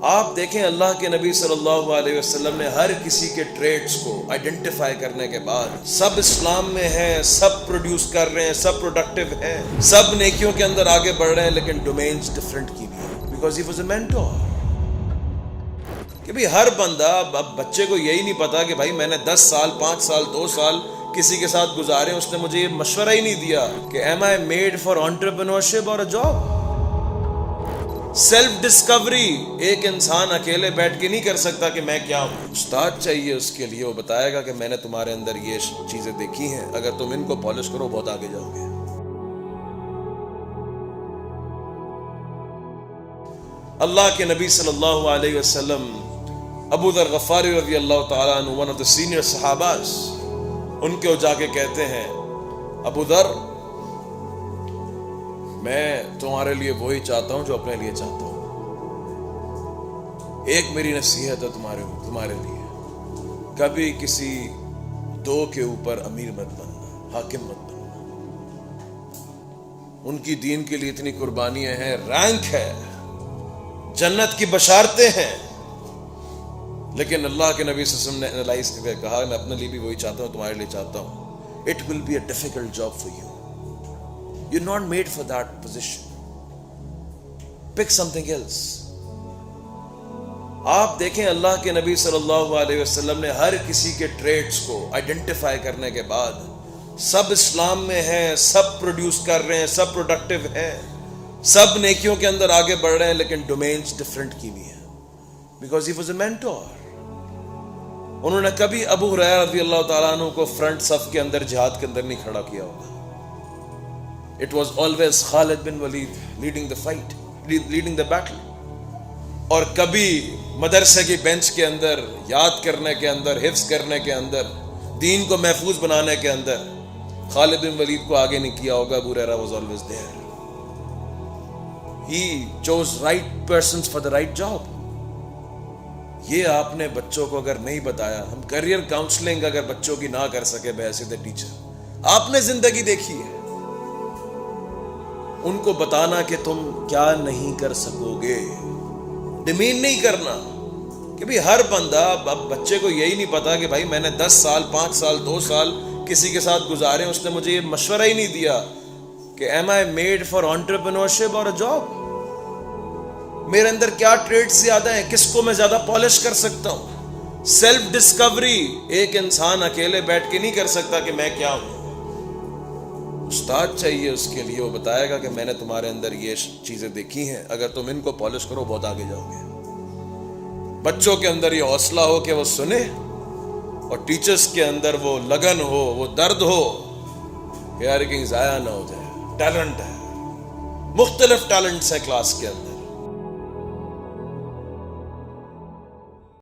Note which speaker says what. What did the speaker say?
Speaker 1: آپ دیکھیں اللہ کے نبی صلی اللہ علیہ وسلم نے ہر کسی کے ٹریٹس کو آئیڈینٹیفائی کرنے کے بعد سب اسلام میں ہیں، سب پروڈیوس کر رہے ہیں، سب پروڈکٹیو ہیں، سب نیکیوں کے اندر آگے بڑھ رہے ہیں، لیکن ڈومینز ڈفرنٹ کی بھی ہیں، because he was a mentor. کہ بھئی ہر بندہ، اب بچے کو یہی نہیں پتا کہ بھائی میں نے 10 سال 5 سال 2 سال کسی کے ساتھ گزارے، اس نے مجھے یہ مشورہ ہی نہیں دیا کہ am I made for entrepreneurship اور اے جاب. سیلف ڈسکوری ایک انسان اکیلے بیٹھ کے نہیں کر سکتا کہ میں کیا ہوں. استاد چاہیے اس کے لیے، وہ بتائے گا کہ میں نے تمہارے اندر یہ چیزیں دیکھی ہیں، اگر تم ان کو پالش کرو بہت آگے جاؤ گے. اللہ کے نبی صلی اللہ علیہ وسلم ابو ذر غفاری رضی اللہ تعالیٰ عنہ، ون آف دا سینئر صحاباز، ان کے جا کے کہتے ہیں ابو ذر، میں تمہارے لیے وہی چاہتا ہوں جو اپنے لیے چاہتا ہوں. ایک میری نصیحت ہے تمہارے لیے، کبھی کسی دو کے اوپر امیر مت بننا، حاکم مت بننا. ان کی دین کے لیے اتنی قربانیاں ہیں، رینک ہے، جنت کی بشارتیں ہیں، لیکن اللہ کے نبی صلی اللہ علیہ وسلم نے انالائز کر کے کہا میں اپنے لیے بھی وہی چاہتا ہوں، تمہارے لیے چاہتا ہوں. It will be a difficult job for you. You're not made for that position. Pick something else. آپ دیکھیں اللہ کے نبی صلی اللہ علیہ وسلم نے ہر کسی کے ٹریٹس کو آئیڈینٹیفائی کرنے کے بعد سب اسلام میں ہیں، سب پروڈیوس کر رہے ہیں، سب پروڈکٹیو ہیں، سب نیکیوں کے اندر آگے بڑھ رہے ہیں، لیکن ڈومینز ڈفرنٹ کی بھی ہیں، because he was a mentor. انہوں نے کبھی ابو ہریرہ رضی اللہ تعالیٰ عنہ کو فرنٹ صف کے اندر جہاد کے اندر نہیں کھڑا کیا ہوگا. It was always Khalid bin Walid leading the fight, leading the battle. اور کبھی مدرسے کی بینچ کے اندر، یاد کرنے کے اندر، حفظ کرنے کے اندر، دین کو محفوظ بنانے کے اندر خالد بن ولید کو آگے نہیں کیا ہوگا. ابو ہریرہ was always there. He chose right persons for the right job. یہ آپ نے بچوں کو اگر نہیں بتایا، ہم کیریئر کاؤنسلنگ اگر بچوں کی نہ کر سکے بحیثیت ٹیچر، آپ نے زندگی دیکھی ہے، ان کو بتانا کہ تم کیا نہیں کر سکو گے، ڈیمین نہیں کرنا. کہ بھئی ہر بندہ، اب بچے کو یہی نہیں پتا کہ بھائی میں نے 10 سال 5 سال 2 سال کسی کے ساتھ گزارے، اس نے مجھے یہ مشورہ ہی نہیں دیا کہ am I made for entrepreneurship اور اے جاب. میرے اندر کیا ٹریٹس زیادہ ہیں، کس کو میں زیادہ پالش کر سکتا ہوں. سیلف ڈسکوری ایک انسان اکیلے بیٹھ کے نہیں کر سکتا کہ میں کیا ہوں. استاد چاہیے اس کے لیے، وہ بتائے گا کہ میں نے تمہارے اندر یہ چیزیں دیکھی ہیں، اگر تم ان کو پالش کرو بہت آگے جاؤ گے. بچوں کے اندر یہ حوصلہ ہو کہ وہ سنے، اور ٹیچرز کے اندر وہ لگن ہو، وہ درد ہو کہ یار کہیں ضائع نہ ہو جائے. ٹیلنٹ ہے، مختلف ٹیلنٹس ہیں کلاس کے اندر.